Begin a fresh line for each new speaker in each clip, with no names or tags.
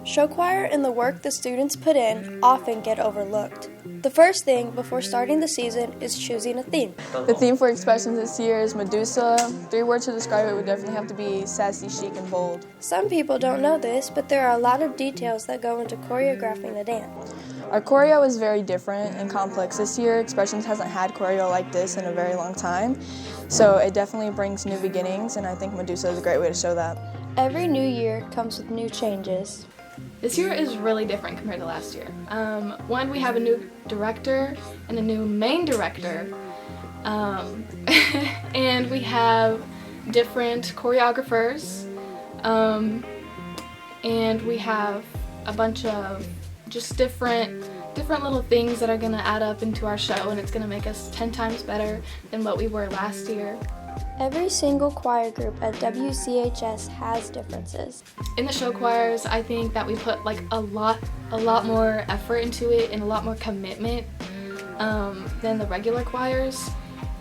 Show choir and the work the students put in often get overlooked. The first thing before starting the season is choosing a theme.
The theme for Expressions this year is Medusa. 3 words to describe it would definitely have to be sassy, chic, and bold.
Some people don't know this, but there are a lot of details that go into choreographing a dance.
Our choreo is very different and complex this year. Expressions hasn't had choreo like this in a very long time, so it definitely brings new beginnings, and I think Medusa is a great way to show that.
Every new year comes with new changes.
This year is really different compared to last year. One, we have a new director and a new main director, and we have different choreographers, and we have a bunch of just different little things that are going to add up into our show, and it's going to make us 10 times better than what we were last year.
Every single choir group at WCHS has differences.
In the show choirs, I think that we put like a lot more effort into it and a lot more commitment than the regular choirs.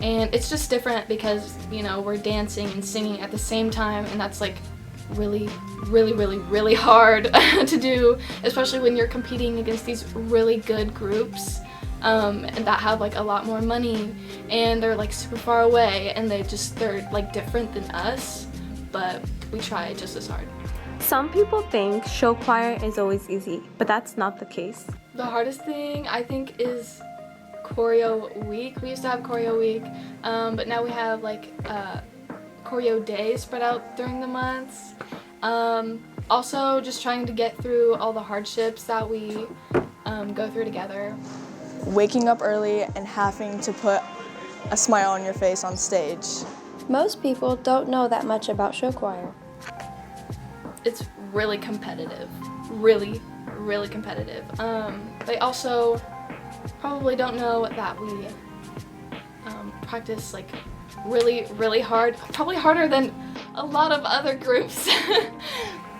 And it's just different because, you know, we're dancing and singing at the same time, and that's like really hard to do, especially when you're competing against these really good groups. And that have like a lot more money, and they're like super far away, and they're like different than us, but we try just as hard.
Some people think show choir is always easy, but that's not the case.
The hardest thing I think is choreo week. We used to have choreo week, but now we have like choreo days spread out during the months. Also just trying to get through all the hardships that we go through together.
Waking up early and having to put a smile on your face on stage.
Most people don't know that much about show choir.
It's really competitive, really competitive. They also probably don't know that we practice like really hard, probably harder than a lot of other groups.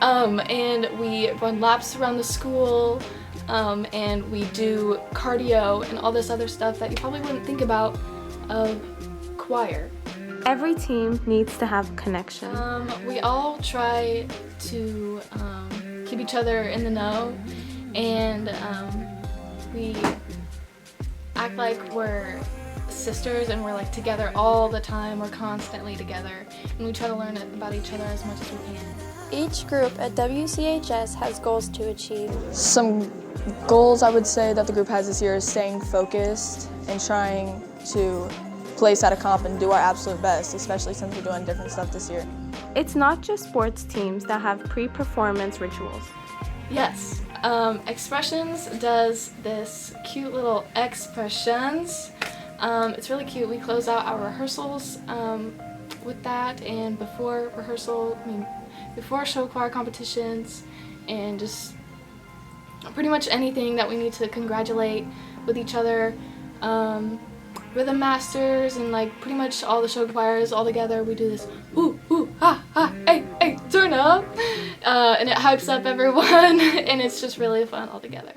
And we run laps around the school. And we do cardio and all this other stuff that you probably wouldn't think about of choir.
Every team needs to have connection.
We all try to keep each other in the know, and we act like we're sisters and we're like together all the time. We're constantly together, and we try to learn about each other as much as we can.
Each group at WCHS has goals to achieve.
Some goals I would say that the group has this year is staying focused and trying to place at a comp and do our absolute best, especially since we're doing different stuff this year.
It's not just sports teams that have pre-performance rituals.
Yes, Expressions does this cute little expressions. It's really cute. We close out our rehearsals with that, and before show choir competitions, and just pretty much anything that we need to congratulate with each other. Rhythm masters and like pretty much all the show choirs all together, we do this ooh ha ha hey turn up, and it hypes up everyone, and it's just really fun all together.